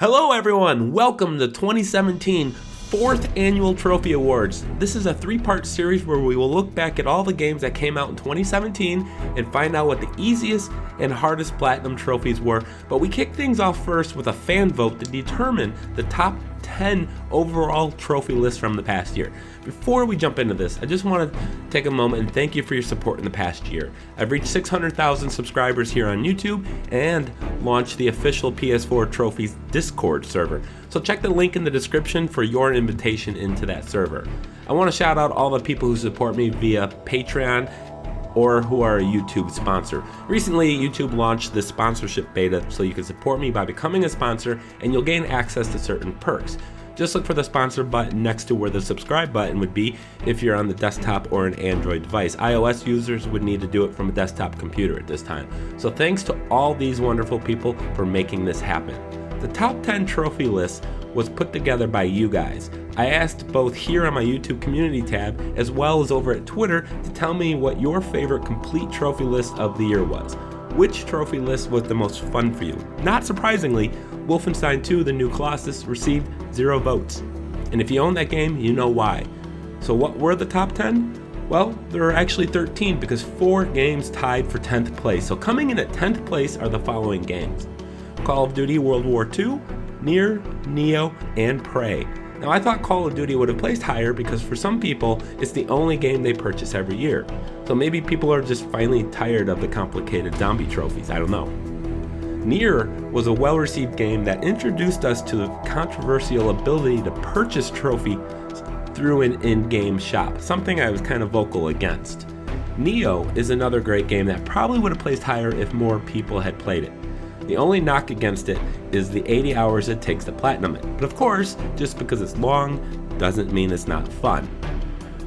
Hello everyone, welcome to 2017 4th Annual Trophy Awards. This is a 3-part series where we will look back at all the games that came out in 2017 and find out what the easiest and hardest platinum trophies were. But we kick things off first with a fan vote to determine the top 10 overall trophy lists from the past year. Before we jump into this, I just want to take a moment and thank you for your support in the past year. I've reached 600,000 subscribers here on YouTube and launched the official PS4 Trophies Discord server. So check the link in the description for your invitation into that server. I want to shout out all the people who support me via Patreon or who are a YouTube sponsor. Recently, YouTube launched the sponsorship beta so you can support me by becoming a sponsor and you'll gain access to certain perks. Just look for the sponsor button next to where the subscribe button would be if you're on the desktop or an Android device. iOS users would need to do it from a desktop computer at this time. So thanks to all these wonderful people for making this happen. The top 10 trophy list was put together by you guys. I asked both here on my YouTube community tab as well as over at Twitter to tell me what your favorite complete trophy list of the year was. Which trophy list was the most fun for you? Not surprisingly, Wolfenstein 2: The New Colossus received 0 votes. And if you own that game, you know why. So what were the top 10? Well, there are actually 13 because 4 games tied for 10th place. So coming in at 10th place are the following games: Call of Duty World War II, Nier, Neo, and Prey. Now I thought Call of Duty would have placed higher because for some people, it's the only game they purchase every year. So maybe people are just finally tired of the complicated zombie trophies, I don't know. Nier was a well-received game that introduced us to the controversial ability to purchase trophies through an in-game shop, something I was kind of vocal against. Neo is another great game that probably would have placed higher if more people had played it. The only knock against it is the 80 hours it takes to platinum it. But of course, just because it's long doesn't mean it's not fun.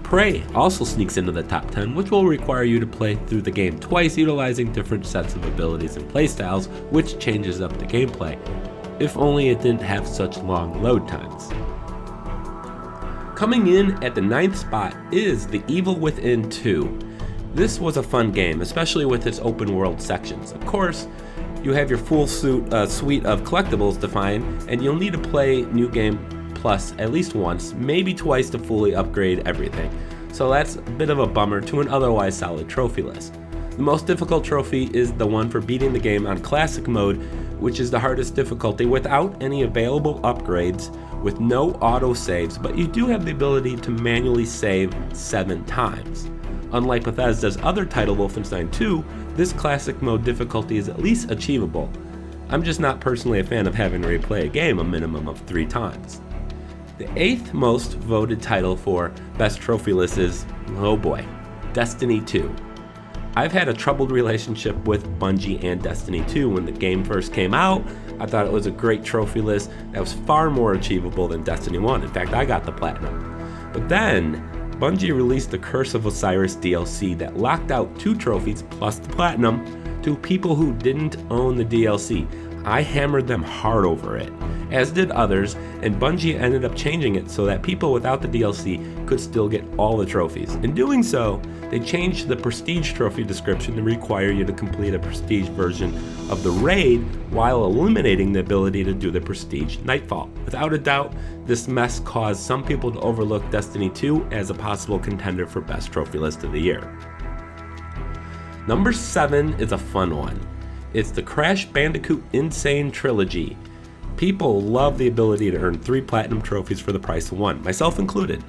Prey also sneaks into the top 10, which will require you to play through the game twice, utilizing different sets of abilities and playstyles, which changes up the gameplay. If only it didn't have such long load times. Coming in at the 9th spot is The Evil Within 2. This was a fun game, especially with its open world sections. Of course, you have your full suite of collectibles to find, and you'll need to play New Game Plus at least once, maybe twice to fully upgrade everything. So that's a bit of a bummer to an otherwise solid trophy list. The most difficult trophy is the one for beating the game on Classic Mode, which is the hardest difficulty without any available upgrades, with no auto saves, but you do have the ability to manually save 7 times. Unlike Bethesda's other title, Wolfenstein 2, this Classic Mode difficulty is at least achievable. I'm just not personally a fan of having to replay a game a minimum of 3 times. The 8th most voted title for Best Trophy List is, oh boy, Destiny 2. I've had a troubled relationship with Bungie and Destiny 2. When the game first came out, I thought it was a great trophy list that was far more achievable than Destiny 1. In fact, I got the platinum. But then, Bungie released the Curse of Osiris DLC that locked out 2 trophies plus the platinum to people who didn't own the DLC. I hammered them hard over it, as did others, and Bungie ended up changing it so that people without the DLC could still get all the trophies. In doing so, they changed the Prestige trophy description to require you to complete a Prestige version of the raid while eliminating the ability to do the Prestige Nightfall. Without a doubt, this mess caused some people to overlook Destiny 2 as a possible contender for Best Trophy List of the Year. Number 7 is a fun one. It's the Crash Bandicoot Insane Trilogy. People love the ability to earn 3 platinum trophies for the price of 1, myself included.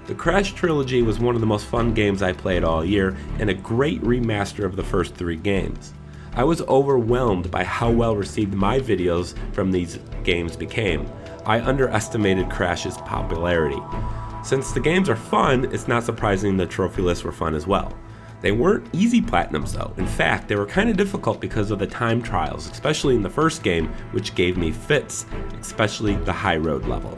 The Crash Trilogy was one of the most fun games I played all year and a great remaster of the first 3 games. I was overwhelmed by how well received my videos from these games became. I underestimated Crash's popularity. Since the games are fun, it's not surprising the trophy lists were fun as well. They weren't easy platinums though. In fact, they were kind of difficult because of the time trials, especially in the first game, which gave me fits, especially the high road level.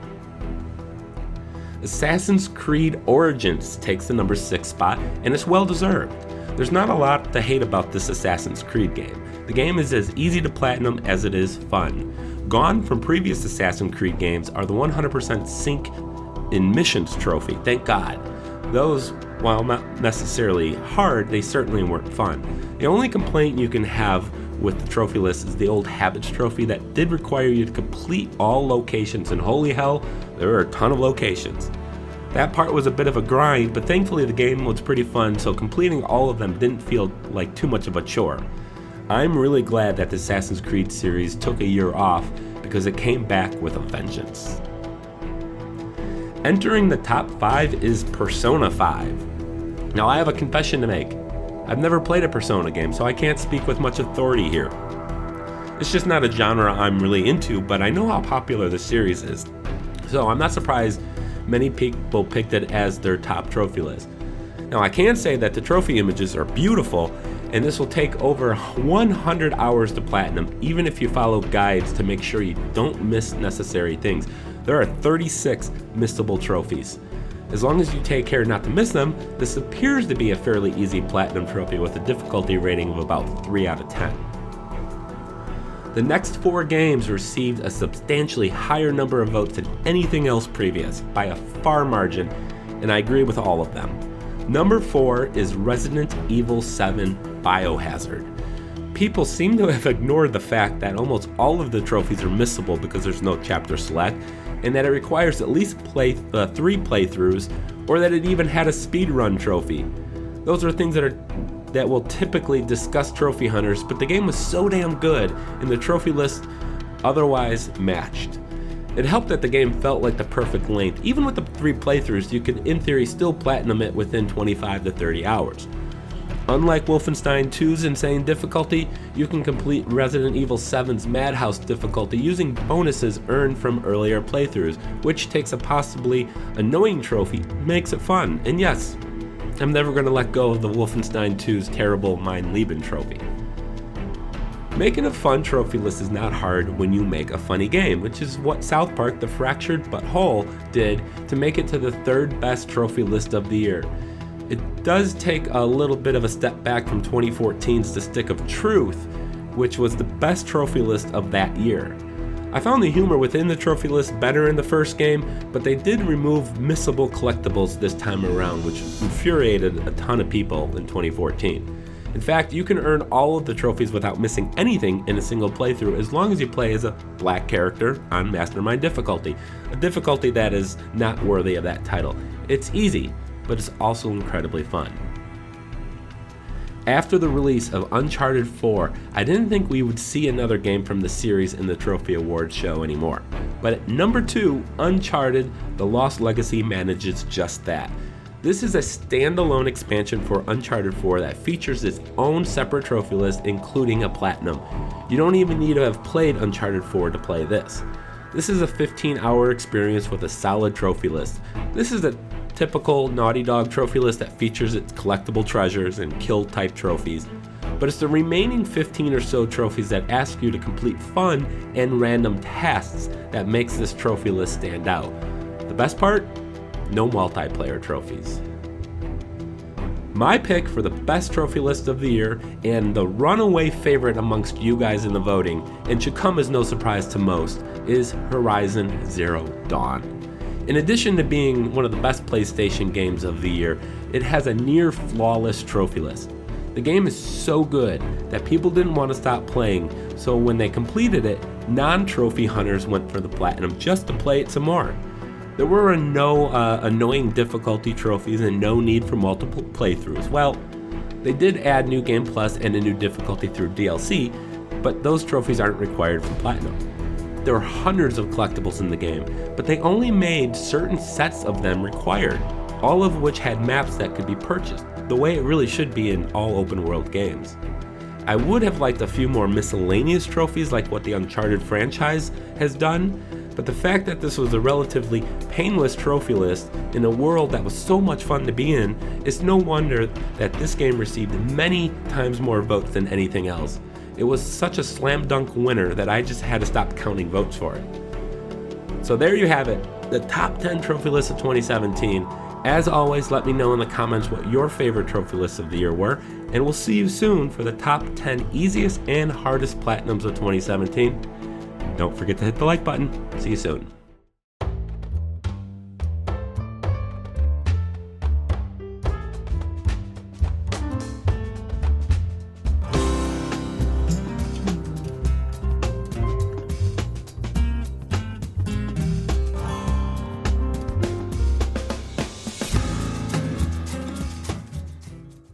Assassin's Creed Origins takes the number 6 spot, and it's well deserved. There's not a lot to hate about this Assassin's Creed game. The game is as easy to platinum as it is fun. Gone from previous Assassin's Creed games are the 100% sync in missions trophy, thank God. Those, while not necessarily hard, they certainly weren't fun. The only complaint you can have with the trophy list is the old Habits trophy that did require you to complete all locations, and holy hell, there were a ton of locations. That part was a bit of a grind, but thankfully the game was pretty fun, so completing all of them didn't feel like too much of a chore. I'm really glad that the Assassin's Creed series took a year off because it came back with a vengeance. Entering the top 5 is Persona 5. Now I have a confession to make. I've never played a Persona game, so I can't speak with much authority here. It's just not a genre I'm really into, but I know how popular the series is. So I'm not surprised many people picked it as their top trophy list. Now I can say that the trophy images are beautiful, and this will take over 100 hours to platinum, even if you follow guides to make sure you don't miss necessary things. There are 36 missable trophies. As long as you take care not to miss them, this appears to be a fairly easy platinum trophy with a difficulty rating of about 3 out of 10. The next 4 games received a substantially higher number of votes than anything else previous, by a far margin, and I agree with all of them. Number 4 is Resident Evil 7 Biohazard. People seem to have ignored the fact that almost all of the trophies are missable because there's no chapter select, and that it requires at least 3 playthroughs, or that it even had a speedrun trophy. Those are things that will typically disgust trophy hunters, but the game was so damn good, and the trophy list otherwise matched. It helped that the game felt like the perfect length. Even with the 3 playthroughs, you could in theory still platinum it within 25 to 30 hours. Unlike Wolfenstein 2's insane difficulty, you can complete Resident Evil 7's Madhouse difficulty using bonuses earned from earlier playthroughs, which takes a possibly annoying trophy, makes it fun, and yes, I'm never going to let go of the Wolfenstein 2's terrible Mein Leben trophy. Making a fun trophy list is not hard when you make a funny game, which is what South Park: The Fractured But Whole did to make it to the 3rd best trophy list of the year. It does take a little bit of a step back from 2014's The Stick of Truth, which was the best trophy list of that year. I found the humor within the trophy list better in the first game, but they did remove missable collectibles this time around, which infuriated a ton of people in 2014. In fact, you can earn all of the trophies without missing anything in a single playthrough as long as you play as a black character on Mastermind difficulty, a difficulty that is not worthy of that title. It's easy, but it's also incredibly fun. After the release of Uncharted 4, I didn't think we would see another game from the series in the Trophy Awards show anymore. But at number 2, Uncharted: The Lost Legacy manages just that. This is a standalone expansion for Uncharted 4 that features its own separate trophy list, including a platinum. You don't even need to have played Uncharted 4 to play this. This is a 15-hour experience with a solid trophy list. This is a typical Naughty Dog trophy list that features its collectible treasures and kill-type trophies, but it's the remaining 15 or so trophies that ask you to complete fun and random tasks that makes this trophy list stand out. The best part? No multiplayer trophies. My pick for the best trophy list of the year, and the runaway favorite amongst you guys in the voting, and should come as no surprise to most, is Horizon Zero Dawn. In addition to being one of the best PlayStation games of the year, it has a near flawless trophy list. The game is so good that people didn't want to stop playing, so when they completed it, non-trophy hunters went for the platinum just to play it some more. There were no annoying difficulty trophies and no need for multiple playthroughs. Well, they did add New Game Plus and a new difficulty through DLC, but those trophies aren't required for platinum. There were hundreds of collectibles in the game, but they only made certain sets of them required, all of which had maps that could be purchased, the way it really should be in all open world games. I would have liked a few more miscellaneous trophies like what the Uncharted franchise has done, but the fact that this was a relatively painless trophy list in a world that was so much fun to be in, it's no wonder that this game received many times more votes than anything else. It was such a slam dunk winner that I just had to stop counting votes for it. So there you have it, the top 10 trophy lists of 2017. As always, let me know in the comments what your favorite trophy lists of the year were, and we'll see you soon for the top 10 easiest and hardest platinums of 2017. Don't forget to hit the like button. See you soon.